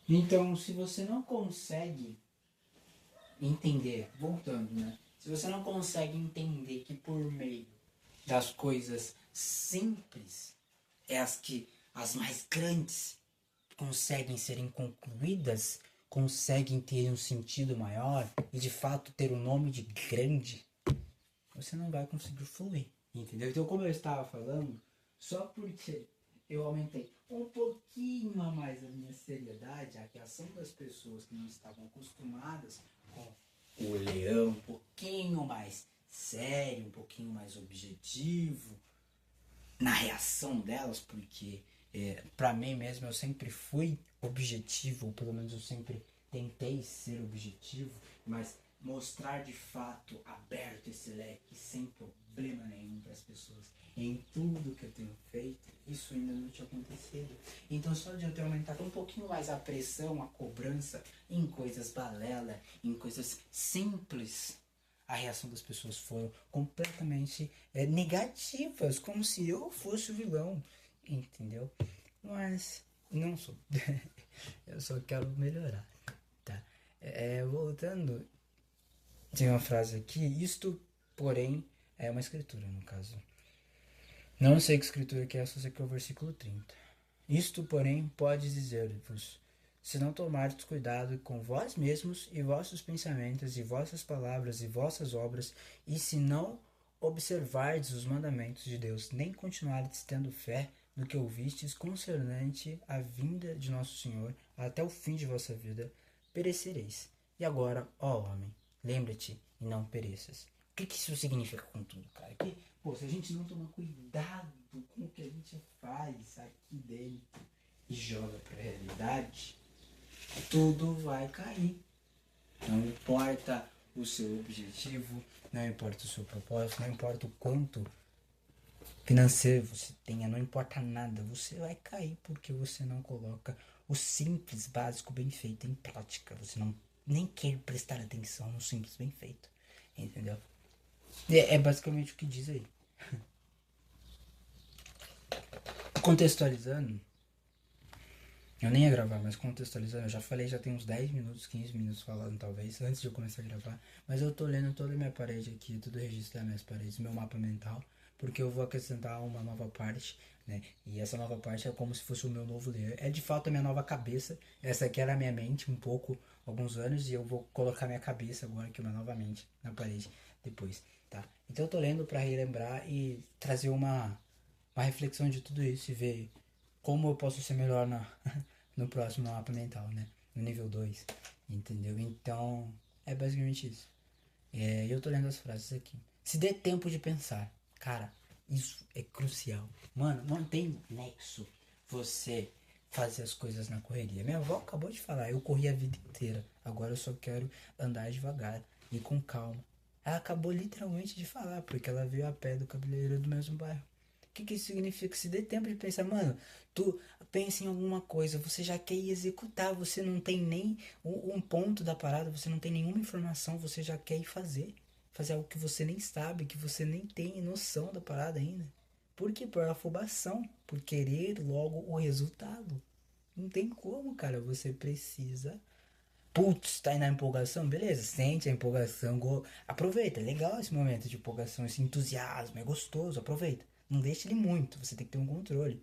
Então, se você não consegue entender, voltando, né? Se você não consegue entender que por meio das coisas simples é as mais grandes conseguem serem concluídas, conseguem ter um sentido maior e de fato ter o nome de grande, você não vai conseguir fluir, entendeu? Então, como eu estava falando, só porque eu aumentei um pouquinho a mais a minha seriedade, a reação das pessoas que não estavam acostumadas com o leão um pouquinho mais sério, um pouquinho mais objetivo na reação delas, porque para mim mesmo eu sempre fui objetivo, ou pelo menos eu sempre tentei ser objetivo, mas mostrar de fato aberto esse leque sem problema nenhum para as pessoas em tudo que eu tenho feito, isso ainda não tinha acontecido. Então só de eu ter aumentado um pouquinho mais a pressão, a cobrança em coisas balela, em coisas simples, a reação das pessoas foram completamente negativas, como se eu fosse o vilão, entendeu? Mas não sou. Eu só quero melhorar, tá? Voltando, tem uma frase aqui, isto, porém, é uma escritura, no caso. Não sei que escritura que é, só sei que é o versículo 30. Isto, porém, pode dizer-vos, se não tomardes cuidado com vós mesmos e vossos pensamentos e vossas palavras e vossas obras, e se não observardes os mandamentos de Deus, nem continuardes tendo fé no que ouvistes concernente à vinda de nosso Senhor até o fim de vossa vida, perecereis. E agora, ó homem, lembra-te e não pereças. O que isso significa com tudo, cara? Que, pô, se a gente não tomar cuidado com o que a gente faz aqui dentro e joga pra realidade, tudo vai cair. Não importa o seu objetivo, não importa o seu propósito, não importa o quanto financeiro você tenha, não importa nada, você vai cair porque você não coloca o simples, básico, bem feito em prática. Você não nem quer prestar atenção no simples, bem feito. Entendeu? É basicamente o que diz aí. Contextualizando, eu nem ia gravar, mas contextualizando, eu já falei, já tem uns 10 minutos, 15 minutos falando talvez, antes de eu começar a gravar. Mas eu tô lendo toda a minha parede aqui, tudo registro das minhas paredes, meu mapa mental, porque eu vou acrescentar uma nova parte, né? E essa nova parte é como se fosse o meu novo ler. É de fato a minha nova cabeça. Essa aqui era a minha mente um pouco, alguns anos, e eu vou colocar minha cabeça agora aqui, uma nova mente na parede depois, tá? Então eu tô lendo pra relembrar e trazer uma reflexão de tudo isso e ver como eu posso ser melhor no próximo mapa mental, né? No nível 2, entendeu? Então, é basicamente isso. Eu tô lendo as frases aqui. Se dê tempo de pensar. Cara, isso é crucial. Mano, não tem nexo você fazer as coisas na correria. Minha avó acabou de falar, eu corri a vida inteira. Agora eu só quero andar devagar e com calma. Ela acabou literalmente de falar, porque ela veio a pé do cabeleireiro do mesmo bairro. O que isso significa? Se dê tempo de pensar, mano, tu pensa em alguma coisa, você já quer executar, você não tem nem um ponto da parada, você não tem nenhuma informação, você já quer ir fazer. Fazer algo que você nem sabe, que você nem tem noção da parada ainda. Por quê? Por afobação, por querer logo o resultado. Não tem como, cara, você precisa. Putz, tá aí na empolgação? Beleza, sente a empolgação, aproveita, é legal esse momento de empolgação, esse entusiasmo, é gostoso, aproveita. Não deixe ele muito, você tem que ter um controle.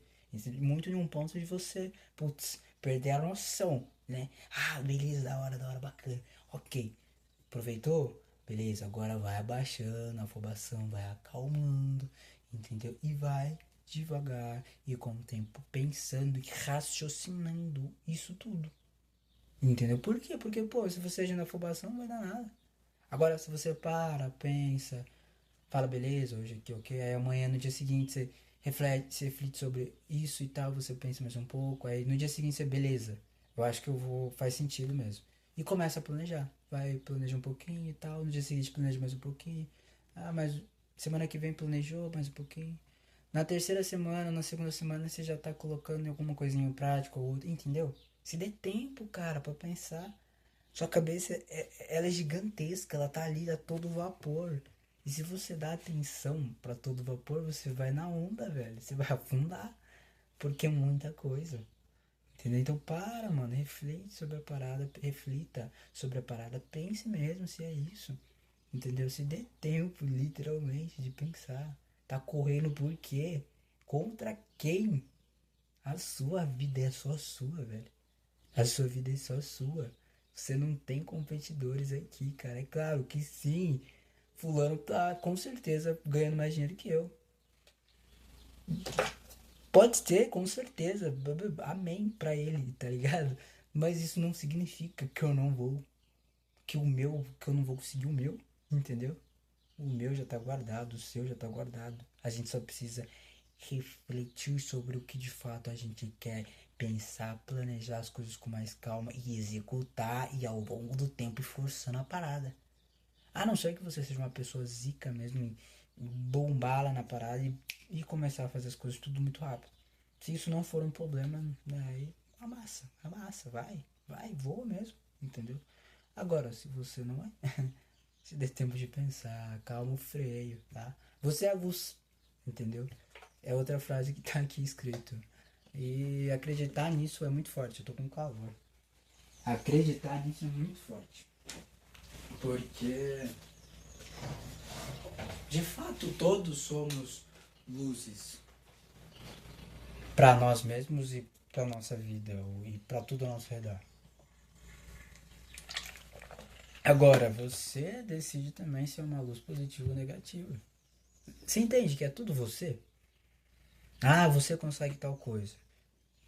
Muito em um ponto de você, putz, perder a noção, né? Ah, beleza, da hora, bacana. Ok, aproveitou? Beleza, agora vai abaixando, a afobação vai acalmando, entendeu? E vai devagar e com o tempo pensando e raciocinando isso tudo. Entendeu? Por quê? Porque, pô, se você agir na afobação, não vai dar nada. Agora, se você para, pensa, fala, beleza, hoje aqui, ok, aí amanhã, no dia seguinte, você reflete sobre isso e tal, você pensa mais um pouco, aí no dia seguinte você, beleza, eu acho que eu vou, faz sentido mesmo. E começa a planejar. Vai, planeja um pouquinho e tal, no dia seguinte planeja mais um pouquinho. Ah, mas semana que vem planejou mais um pouquinho. Na terceira semana, na segunda semana, você já tá colocando alguma coisinha em prática ou outra, entendeu? Se dê tempo, cara, pra pensar. Sua cabeça, ela é gigantesca, ela tá ali a todo vapor. E se você dá atenção pra todo vapor, você vai na onda, velho. Você vai afundar, porque é muita coisa. Entendeu? Então para, mano, reflete sobre a parada, reflita sobre a parada, pense mesmo se é isso. Entendeu? Se dê tempo, literalmente, de pensar. Tá correndo por quê? Contra quem? A sua vida é só sua, velho. A sua vida é só sua. Você não tem competidores aqui, cara. É claro que sim. Fulano tá com certeza ganhando mais dinheiro que eu. Pode ser, com certeza. Amém pra ele, tá ligado? Mas isso não significa que eu não vou. Que eu não vou conseguir o meu, entendeu? O meu já tá guardado, o seu já tá guardado. A gente só precisa refletir sobre o que de fato a gente quer, pensar, planejar as coisas com mais calma e executar e ao longo do tempo ir forçando a parada. A não ser que você seja uma pessoa zica mesmo, bombala na parada e começar a fazer as coisas tudo muito rápido. Se isso não for um problema, né, aí amassa, vai, voa mesmo, entendeu? Agora, se você não é, se der tempo de pensar, calma o freio, tá? Você é a luz, entendeu? É outra frase que tá aqui escrito. E acreditar nisso é muito forte, eu tô com calor. Acreditar nisso é muito forte. Porque, de fato, todos somos luzes para nós mesmos e para nossa vida e para tudo ao nosso redor. Agora, você decide também se é uma luz positiva ou negativa. Você entende que é tudo você? Ah, você consegue tal coisa.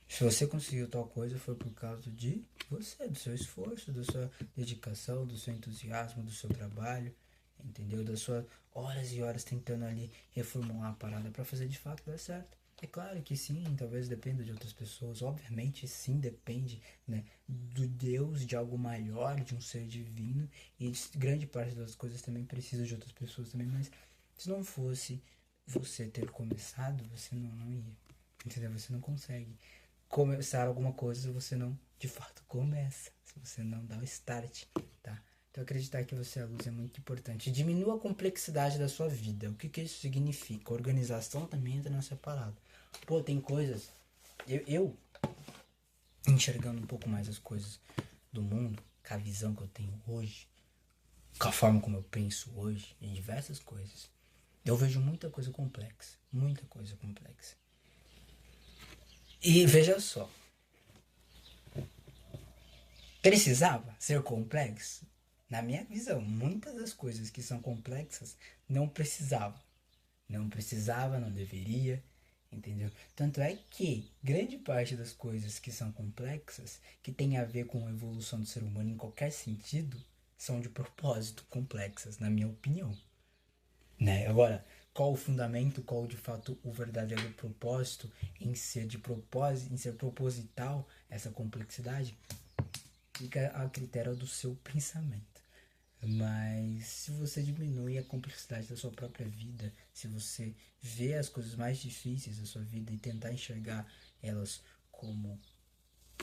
Se você conseguiu tal coisa foi por causa de você, do seu esforço, da sua dedicação, do seu entusiasmo, do seu trabalho, entendeu? Das suas horas e horas tentando ali reformular a parada para fazer de fato dar certo. É claro que sim, talvez dependa de outras pessoas, obviamente sim, depende, né, do Deus, de algo maior, de um ser divino, e grande parte das coisas também precisa de outras pessoas também, mas se não fosse você ter começado, você não ia, entendeu? Você não consegue começar alguma coisa se você não de fato começa, se você não dá o start, tá? Então acreditar que você é a luz é muito importante. Diminua a complexidade da sua vida. O que que isso significa? Organização também entra nessa parada. Pô, tem coisas. Eu enxergando um pouco mais as coisas do mundo, com a visão que eu tenho hoje, com a forma como eu penso hoje, em diversas coisas. Eu vejo muita coisa complexa. Muita coisa complexa. E veja só, precisava ser complexo? Na minha visão, muitas das coisas que são complexas não precisavam. Não precisava, não deveria, entendeu? Tanto é que grande parte das coisas que são complexas, que tem a ver com a evolução do ser humano em qualquer sentido, são de propósito complexas, na minha opinião. Né? Agora, qual o fundamento, qual de fato o verdadeiro propósito em ser de propósito, em ser proposital essa complexidade, fica a critério do seu pensamento. Mas se você diminui a complexidade da sua própria vida, se você vê as coisas mais difíceis da sua vida e tentar enxergar elas como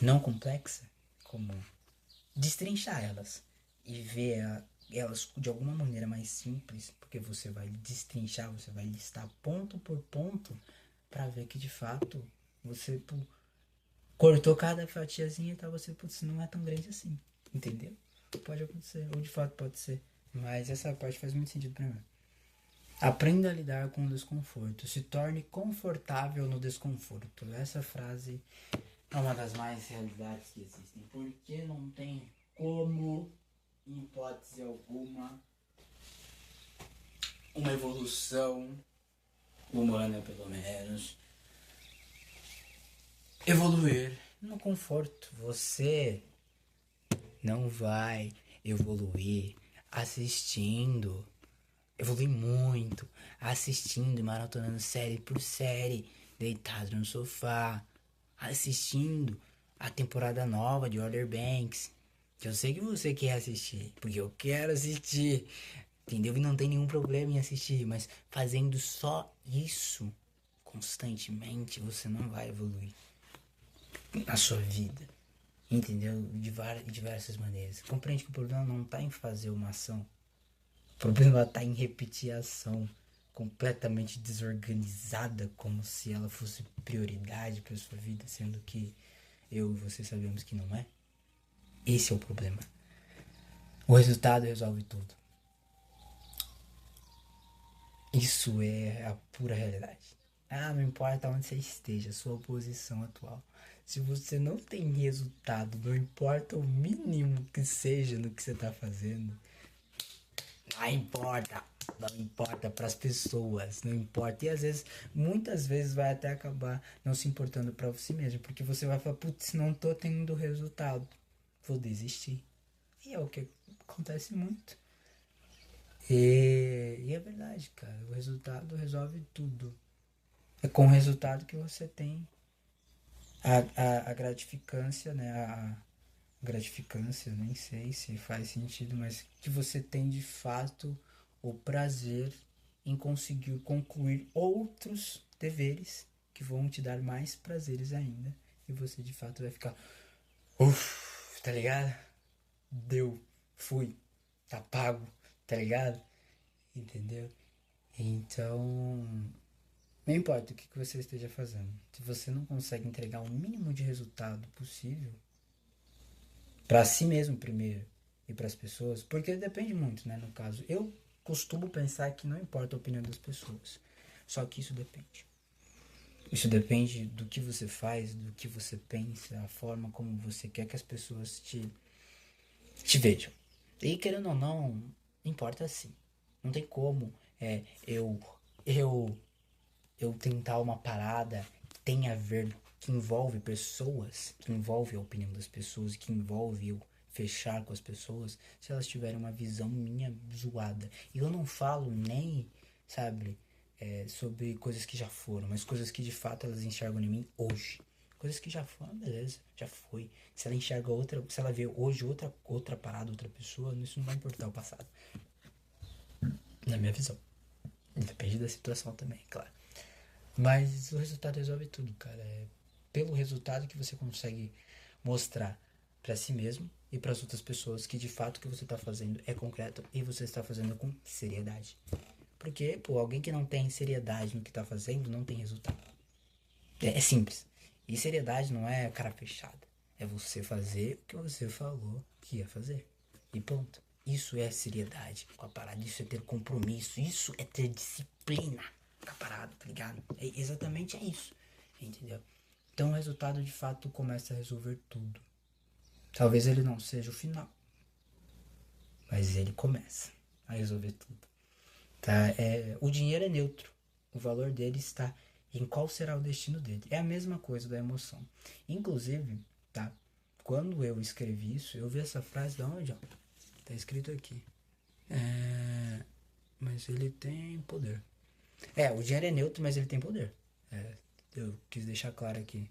não complexa, como destrinchar elas e ver elas de alguma maneira mais simples, porque você vai destrinchar, você vai listar ponto por ponto para ver que de fato você cortou cada fatiazinha e tal, você, putz, não é tão grande assim, entendeu? Pode acontecer, ou de fato pode ser, mas essa parte faz muito sentido pra mim. Aprenda a lidar com o desconforto, se torne confortável no desconforto. Essa frase é uma das mais realidades que existem, porque não tem como, em hipótese alguma, uma evolução humana, pelo menos, evoluir no conforto. Você não vai evoluir assistindo, evoluir muito, assistindo e maratonando série por série, deitado no sofá, assistindo a temporada nova de Outer Banks. Que eu sei que você quer assistir, porque eu quero assistir, entendeu? E não tem nenhum problema em assistir, mas fazendo só isso constantemente, você não vai evoluir na sua vida. Entendeu? De diversas maneiras. Compreende que o problema não está em fazer uma ação. O problema está em repetir a ação completamente desorganizada, como se ela fosse prioridade para sua vida, sendo que eu e você sabemos que não é. Esse é o problema. O resultado resolve tudo. Isso é a pura realidade. Ah, não importa onde você esteja, sua posição atual. Se você não tem resultado, não importa o mínimo que seja no que você está fazendo, não importa. Não importa para as pessoas, não importa. E às vezes, muitas vezes vai até acabar não se importando para você mesmo, porque você vai falar, putz, não tô tendo resultado, vou desistir. E é o que acontece muito. E é verdade, cara. O resultado resolve tudo. É com o resultado que você tem a gratificância, né? A gratificância, nem sei se faz sentido, mas que você tem de fato o prazer em conseguir concluir outros deveres que vão te dar mais prazeres ainda. E você de fato vai ficar, uff, tá ligado? Deu, fui, tá pago, tá ligado? Entendeu? Então, não importa o que você esteja fazendo, se você não consegue entregar o mínimo de resultado possível, para si mesmo primeiro e para as pessoas, porque depende muito, né? No caso, eu costumo pensar que não importa a opinião das pessoas, só que isso depende. Isso depende do que você faz, do que você pensa, a forma como você quer que as pessoas te vejam. E querendo ou não, importa sim. Não tem como eu eu eu tentar uma parada que tem a ver, que envolve pessoas, que envolve a opinião das pessoas, que envolve eu fechar com as pessoas, se elas tiverem uma visão minha zoada. E eu não falo nem, sabe, sobre coisas que já foram, mas coisas que de fato elas enxergam em mim hoje. Coisas que já foram, beleza, já foi. Se ela enxerga outra, se ela vê hoje outra parada, outra pessoa, isso não vai importar o passado. Na minha visão. Depende da situação também, claro. Mas o resultado resolve tudo, cara. É pelo resultado que você consegue mostrar para si mesmo e para as outras pessoas que de fato o que você está fazendo é concreto e você está fazendo com seriedade. Porque, pô, alguém que não tem seriedade no que está fazendo não tem resultado. É simples. E seriedade não é cara fechada. É você fazer o que você falou que ia fazer. E ponto. Isso é seriedade com a parada. Isso é ter compromisso. Isso é ter disciplina com a parada, tá ligado? Exatamente é isso. Entendeu? Então o resultado de fato começa a resolver tudo. Talvez ele não seja o final. Mas ele começa a resolver tudo. Tá? O dinheiro é neutro. O valor dele está em qual será o destino dele. É a mesma coisa da emoção. Inclusive, tá? Quando eu escrevi isso, eu vi essa frase da onde? Ó? Tá escrito aqui. Mas ele tem poder. O dinheiro é neutro, mas ele tem poder. Eu quis deixar claro aqui.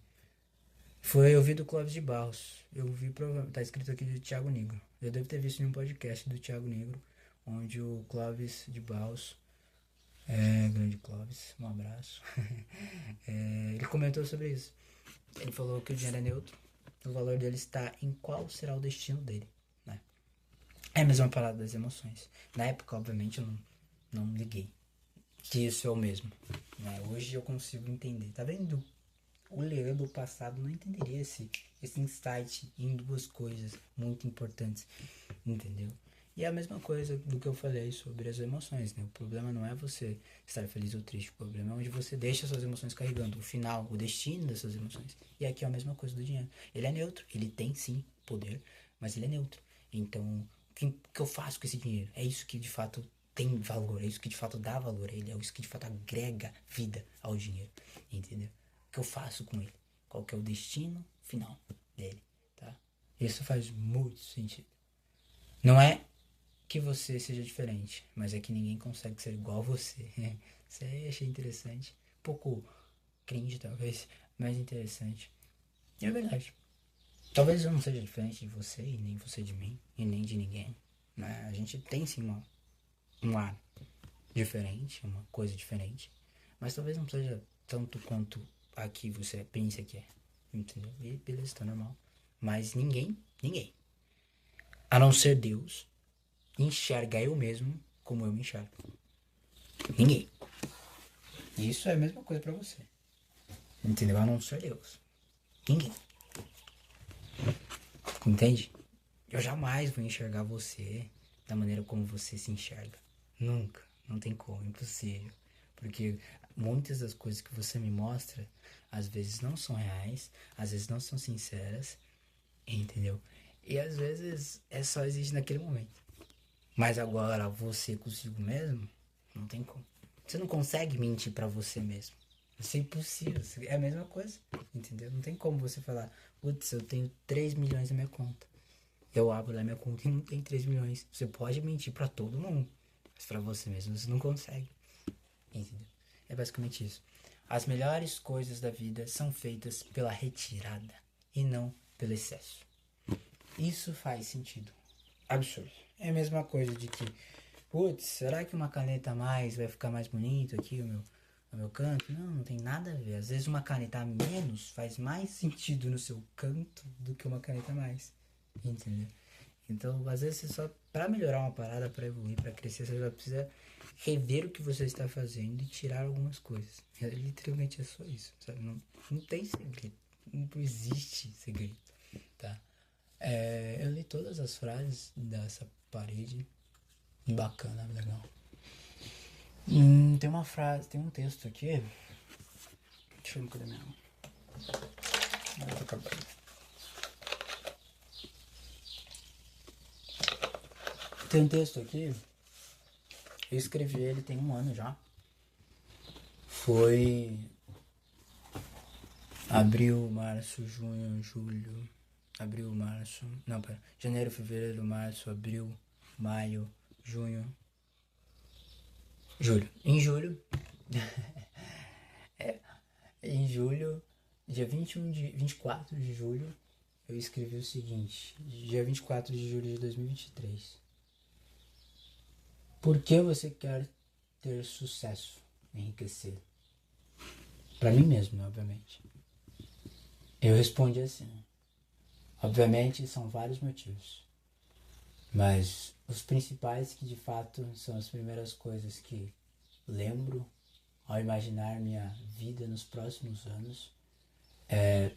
Eu vi do Clóvis de Barros. Eu vi, tá escrito aqui do Thiago Negro. Eu devo ter visto em um podcast do Thiago Negro, onde o Clóvis de Barros, grande Clóvis, um abraço. Ele comentou sobre isso. Ele falou que o dinheiro é neutro, o valor dele está em qual será o destino dele, né? É a mesma parada das emoções. Na época, obviamente, eu não liguei que isso é o mesmo, né? Hoje eu consigo entender. Tá vendo? O Leandro do passado não entenderia esse insight em duas coisas muito importantes, entendeu? E é a mesma coisa do que eu falei sobre as emoções, né? O problema não é você estar feliz ou triste, o problema é onde você deixa suas emoções carregando, o final, o destino dessas emoções. E aqui é a mesma coisa do dinheiro. Ele é neutro, ele tem sim poder, mas ele é neutro. Então, o que eu faço com esse dinheiro? É isso que de fato tem valor, é isso que de fato dá valor a ele, é isso que de fato agrega vida ao dinheiro, entendeu? O que eu faço com ele? Qual que é o destino final dele, tá? Isso faz muito sentido. Não é que você seja diferente, mas é que ninguém consegue ser igual a você. Isso aí eu achei interessante. Um pouco cringe, talvez, mas interessante. E é verdade. Talvez eu não seja diferente de você, e nem você de mim, e nem de ninguém. Né? A gente tem sim um ar diferente, uma coisa diferente. Mas talvez não seja tanto quanto aqui você pensa que é. Entendeu? E beleza, tá normal. Mas ninguém, a não ser Deus, enxerga eu mesmo como eu me enxergo. Ninguém. Isso é a mesma coisa pra você. Entendeu? A não ser Deus. Ninguém. Entende? Eu jamais vou enxergar você da maneira como você se enxerga. Nunca. Não tem como, impossível. Porque muitas das coisas que você me mostra, às vezes não são reais, às vezes não são sinceras, entendeu? E às vezes é só existe naquele momento. Mas agora você consigo mesmo, não tem como. Você não consegue mentir pra você mesmo. Isso é impossível. É a mesma coisa, entendeu? Não tem como você falar, putz, eu tenho 3 milhões na minha conta. Eu abro lá minha conta e não tem 3 milhões. Você pode mentir pra todo mundo, mas pra você mesmo você não consegue. Entendeu? É basicamente isso. As melhores coisas da vida são feitas pela retirada e não pelo excesso. Isso faz sentido. Absurdo. É a mesma coisa de que, putz, será que uma caneta a mais vai ficar mais bonito aqui o meu canto? Não, não tem nada a ver. Às vezes uma caneta a menos faz mais sentido no seu canto do que uma caneta a mais. Entendeu? Então, às vezes, você só, pra melhorar uma parada, pra evoluir, pra crescer, você só precisa rever o que você está fazendo e tirar algumas coisas. Literalmente é só isso, sabe? Não tem segredo. Não existe segredo, tá? Eu li todas as frases dessa parede. Bacana, legal. Tem uma frase, tem um texto aqui. Deixa eu ver, cadê minha água? Tá acabando. Tem um texto aqui. Eu escrevi ele tem 1 ano já. Foi abril, março, junho, julho. Abril, março. Não, pera. Janeiro, fevereiro, março, abril, maio, junho. Julho. Em julho. Em julho, dia 24 de julho, eu escrevi o seguinte. Dia 24 de julho de 2023. Por que você quer ter sucesso, enriquecer? Pra mim mesmo, né, obviamente. Eu respondi assim. Obviamente são vários motivos. Mas os principais que de fato são as primeiras coisas que lembro ao imaginar minha vida nos próximos anos é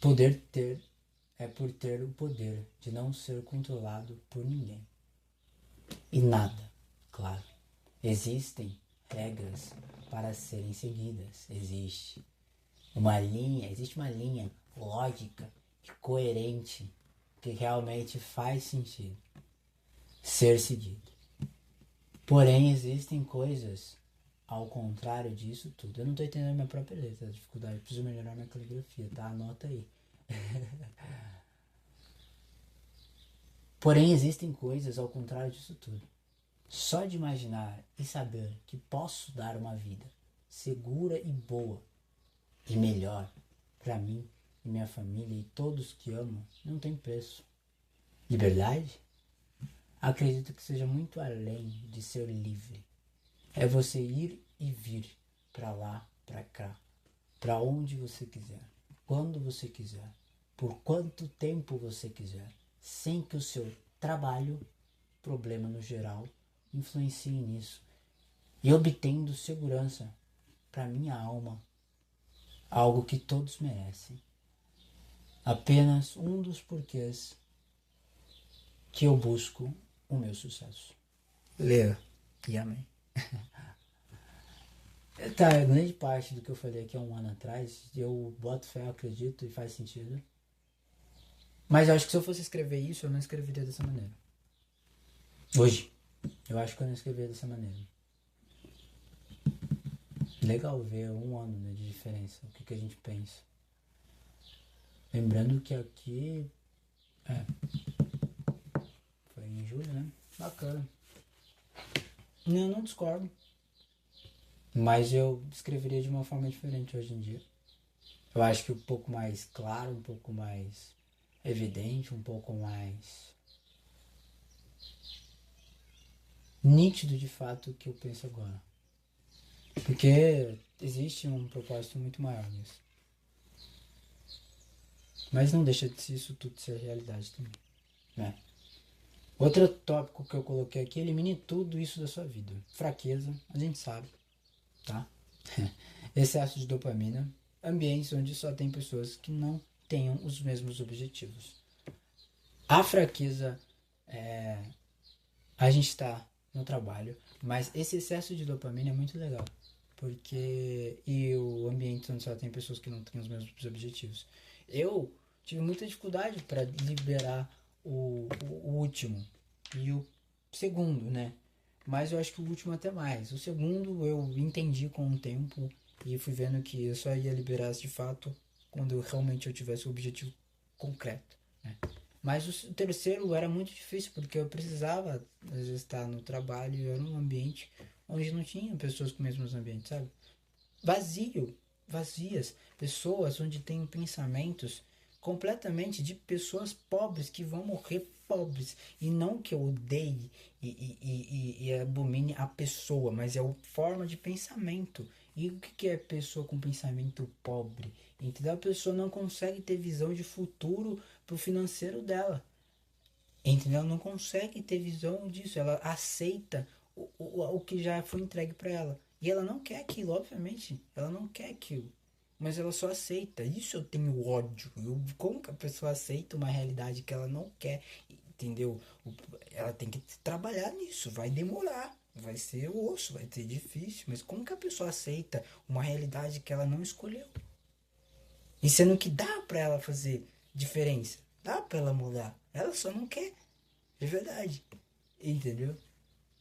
por ter o poder de não ser controlado por ninguém. E nada, claro. Existem regras para serem seguidas. Existe uma linha lógica e coerente que realmente faz sentido ser seguido. Porém, existem coisas ao contrário disso tudo. Eu não tô entendendo minha própria letra, a dificuldade. Eu preciso melhorar minha caligrafia, tá? Anota aí. Porém, existem coisas ao contrário disso tudo. Só de imaginar e saber que posso dar uma vida segura e boa e melhor para mim e minha família e todos que amo, não tem preço. Liberdade? Acredito que seja muito além de ser livre. É você ir e vir para lá, para cá, para onde você quiser, quando você quiser, por quanto tempo você quiser, sem que o seu trabalho, problema no geral, influencie nisso e obtendo segurança para minha alma, algo que todos merecem. Apenas um dos porquês que eu busco o meu sucesso. Leia e amém. Tá, grande parte do que eu falei aqui há 1 ano atrás, eu boto fé, eu acredito e faz sentido. Mas eu acho que se eu fosse escrever isso, eu não escreveria dessa maneira. Hoje, eu acho que eu não escreveria dessa maneira. Legal ver 1 ano, né, de diferença, o que a gente pensa. Lembrando que aqui foi em julho, né? Bacana. Não discordo. Mas eu escreveria de uma forma diferente hoje em dia. Eu acho que um pouco mais claro, um pouco mais evidente, um pouco mais nítido de fato o que eu penso agora. Porque existe um propósito muito maior nisso. Mas não deixa de isso tudo ser realidade também, né? Outro tópico que eu coloquei aqui, elimine tudo isso da sua vida. Fraqueza, a gente sabe, tá? Excesso de dopamina, ambientes onde só tem pessoas que não tenham os mesmos objetivos. A fraqueza é a gente está no trabalho, mas esse excesso de dopamina é muito legal, porque e o ambiente onde só tem pessoas que não têm os mesmos objetivos. Eu tive muita dificuldade para liberar o último e o segundo, né? Mas eu acho que o último até mais. O segundo eu entendi com o tempo e fui vendo que eu só ia liberar de fato quando realmente eu tivesse o objetivo concreto, né? Mas o terceiro era muito difícil porque eu precisava às vezes estar no trabalho e era um ambiente onde não tinha pessoas com os mesmos ambientes, sabe? Vazio, vazias, pessoas onde tem pensamentos completamente de pessoas pobres que vão morrer pobres. E não que eu odeie e abomine a pessoa, mas é a forma de pensamento. E o que é pessoa com pensamento pobre? Entendeu? A pessoa não consegue ter visão de futuro pro financeiro dela. Entendeu? Não consegue ter visão disso. Ela aceita o que já foi entregue para ela. E ela não quer aquilo, obviamente. Ela não quer aquilo. Mas ela só aceita. Isso eu tenho ódio. Como que a pessoa aceita uma realidade que ela não quer? Entendeu? Ela tem que trabalhar nisso. Vai demorar. Vai ser osso, vai ser difícil. Mas como que a pessoa aceita uma realidade que ela não escolheu? E sendo que dá pra ela fazer diferença. Dá pra ela mudar. Ela só não quer. É verdade. Entendeu?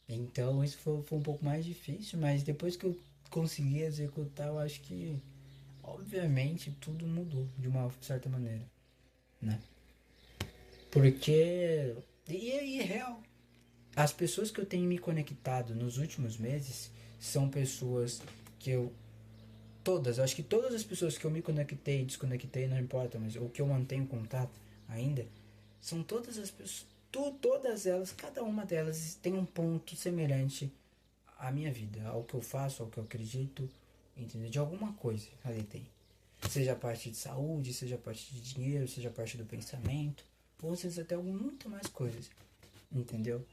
Então isso foi um pouco mais difícil, mas depois que eu consegui executar, eu acho que obviamente tudo mudou de uma certa maneira, né? Porque e é real. As pessoas que eu tenho me conectado nos últimos meses são pessoas que eu eu acho que todas as pessoas que eu me conectei, desconectei, não importa, mas o que eu mantenho contato ainda, são todas as pessoas, todas elas, cada uma delas tem um ponto semelhante à minha vida, ao que eu faço, ao que eu acredito, entendeu? De alguma coisa ali tem. Seja a parte de saúde, seja a parte de dinheiro, seja a parte do pensamento, ou seja até muito mais coisas, entendeu?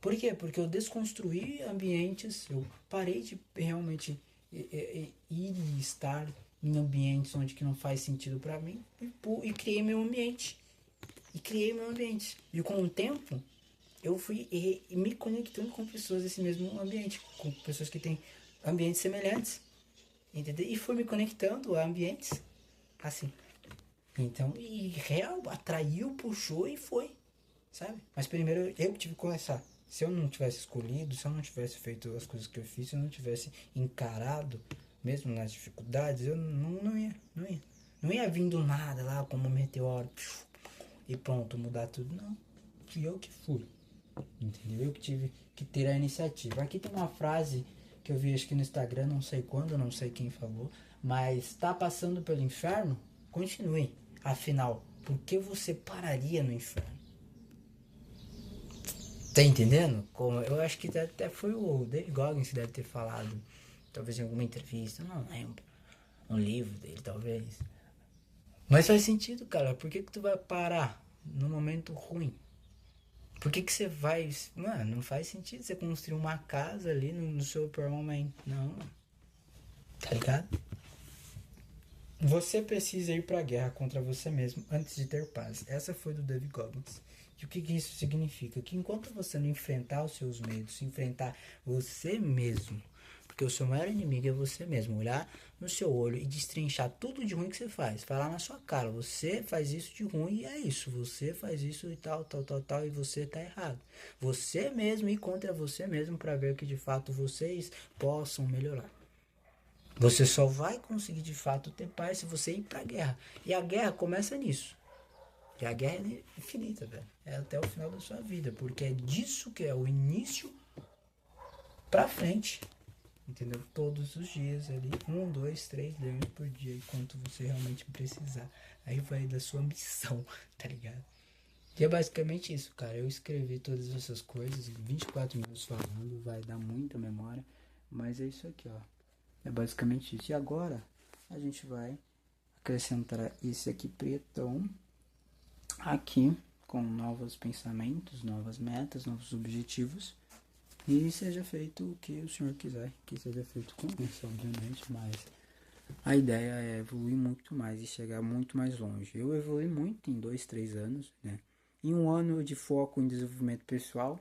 Por quê? Porque eu desconstruí ambientes, eu parei de realmente ir e estar em ambientes onde que não faz sentido para mim e criei meu ambiente. E criei meu ambiente. E com o tempo, eu fui me conectando com pessoas desse mesmo ambiente, com pessoas que têm ambientes semelhantes, entendeu? E fui me conectando a ambientes assim. Então, e real, atraiu, puxou e foi, sabe? Mas primeiro eu tive que começar. Se eu não tivesse escolhido, se eu não tivesse feito as coisas que eu fiz, se eu não tivesse encarado, mesmo nas dificuldades, eu não ia vindo nada lá como um meteoro e pronto, mudar tudo. Não, fui eu que fui, entendeu? Eu que tive que ter a iniciativa. Aqui tem uma frase que eu vi acho que no Instagram, não sei quando, não sei quem falou, mas tá passando pelo inferno? Continue. Afinal, por que você pararia no inferno? Tá entendendo? Como, eu acho que até foi o David Goggins que deve ter falado, talvez em alguma entrevista, não lembro, um livro dele, talvez. Mas faz sentido, cara. Por que tu vai parar no momento ruim? Por que você vai... Mano, não faz sentido você construir uma casa ali no seu pior momento. Não, tá ligado? Você precisa ir pra guerra contra você mesmo antes de ter paz. Essa foi do David Goggins. E o que isso significa? Que enquanto você não enfrentar os seus medos, enfrentar você mesmo, porque o seu maior inimigo é você mesmo, olhar no seu olho e destrinchar tudo de ruim que você faz, falar na sua cara, você faz isso de ruim e é isso, você faz isso e tal, e você tá errado. Você mesmo ir contra você mesmo para ver que de fato vocês possam melhorar. Você só vai conseguir de fato ter paz se você ir pra guerra. E a guerra começa nisso. E a guerra é infinita, velho. É até o final da sua vida. Porque é disso que é o início pra frente. Entendeu? Todos os dias ali. 1, 2, 3 leões por dia. Enquanto você realmente precisar. Aí vai da sua missão, tá ligado? E é basicamente isso, cara. Eu escrevi todas essas coisas. 24 minutos falando. Vai dar muita memória. Mas é isso aqui, ó. É basicamente isso. E agora a gente vai acrescentar esse aqui pretão aqui com novos pensamentos, novas metas, novos objetivos. E seja feito o que o senhor quiser que seja feito com isso, obviamente, mas A ideia é evoluir muito mais e chegar muito mais longe. Eu evolui muito em 2, 3 anos, né? Em um ano de foco em desenvolvimento pessoal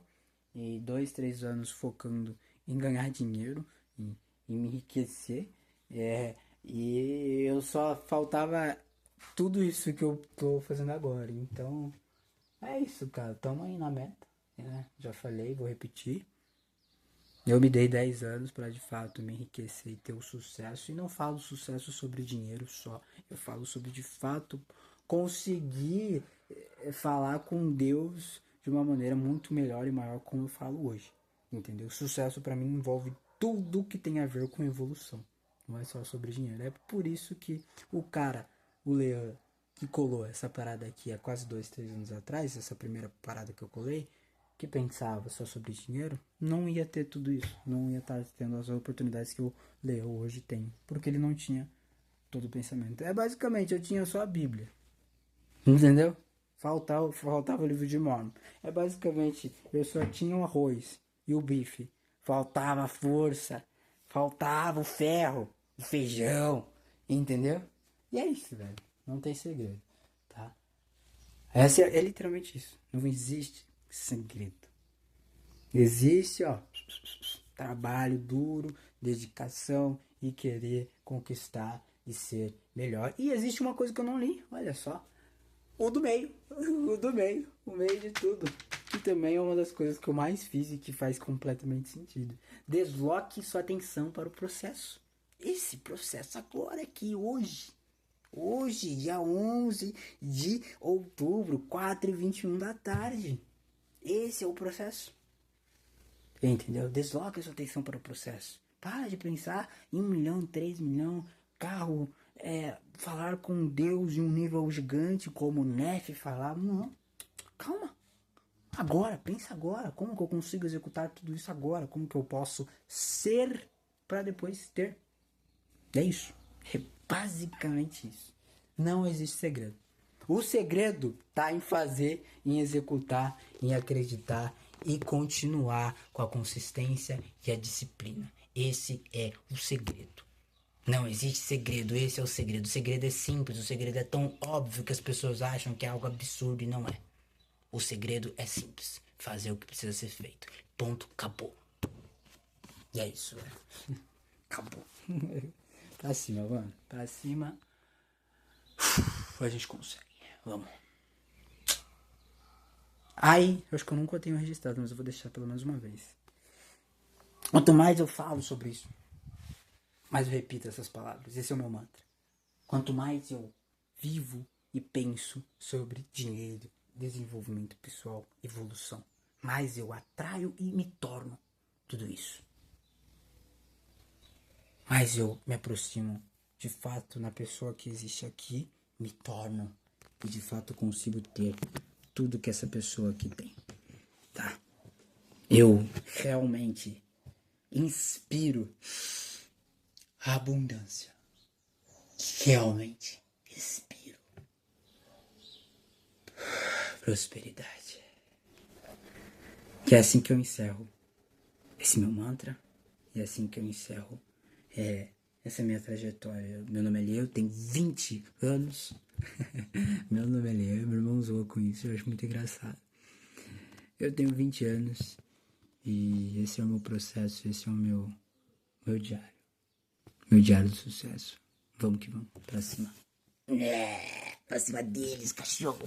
e 2, 3 anos focando em ganhar dinheiro, em me enriquecer. É, e eu só faltava tudo isso que eu tô fazendo agora. Então, é isso, cara. Tamo aí na meta, né? Já falei, vou repetir. Eu me dei 10 anos para de fato me enriquecer e ter o sucesso. E não falo sucesso sobre dinheiro só. Eu falo sobre de fato conseguir falar com Deus de uma maneira muito melhor e maior como eu falo hoje. Entendeu? Sucesso para mim envolve tudo que tem a ver com evolução. Não é só sobre dinheiro. É por isso que o cara, o Leão, que colou essa parada aqui há quase 2, 3 anos atrás, essa primeira parada que eu colei, que pensava só sobre dinheiro, não ia ter tudo isso. Não ia estar tendo as oportunidades que o Leo hoje tem. Porque ele não tinha todo o pensamento. É basicamente, eu tinha só a Bíblia. Entendeu? Faltava o livro de Mormon. É basicamente, eu só tinha o arroz e o bife. Faltava a força. Faltava o ferro. O feijão. Entendeu? E é isso, velho. Não tem segredo. Tá? Essa é literalmente isso. Não existe segredo. Existe, ó, trabalho duro, dedicação e querer conquistar e ser melhor. E existe uma coisa que eu não li, olha só. O do meio. O meio de tudo. Que também é uma das coisas que eu mais fiz e que faz completamente sentido. Desloque sua atenção para o processo. Esse processo agora aqui, hoje. Hoje, dia 11 de outubro, 4h21 da tarde. Esse é o processo. Entendeu? Desloque sua atenção para o processo. Para de pensar em 1 milhão, 3 milhões, carro, falar com Deus em um nível gigante, como Nefe falava. Não, calma. Agora, pensa agora. Como que eu consigo executar tudo isso agora? Como que eu posso ser para depois ter? É isso. É basicamente isso. Não existe segredo. O segredo tá em fazer, em executar, em acreditar e continuar com a consistência e a disciplina. Esse é o segredo. Não existe segredo, esse é o segredo. O segredo é simples, o segredo é tão óbvio que as pessoas acham que é algo absurdo e não é. O segredo é simples, fazer o que precisa ser feito. Ponto, acabou. E é isso, velho. Acabou. Pra cima, mano. Pra cima. A gente consegue. Vamos. Aí, eu acho que eu nunca tenho registrado, mas eu vou deixar pelo menos uma vez. Quanto mais eu falo sobre isso, mais eu repito essas palavras. Esse é o meu mantra. Quanto mais eu vivo e penso sobre dinheiro, desenvolvimento pessoal, evolução, mais eu atraio e me torno tudo isso. Mais eu me aproximo de fato na pessoa que existe aqui, me torno e de fato consigo ter tudo que essa pessoa aqui tem, tá? Eu realmente inspiro a abundância. Realmente inspiro prosperidade. Que é assim que eu encerro esse meu mantra. E é assim que eu encerro essa minha trajetória. Meu nome é Leo, tenho 20 anos. Meu nome é Leo, meu irmão zoa com isso, eu acho muito engraçado. Eu tenho 20 anos e esse é o meu processo, esse é o meu diário. Meu diário do sucesso. Vamos que vamos, pra cima. Pra cima deles, cachorro.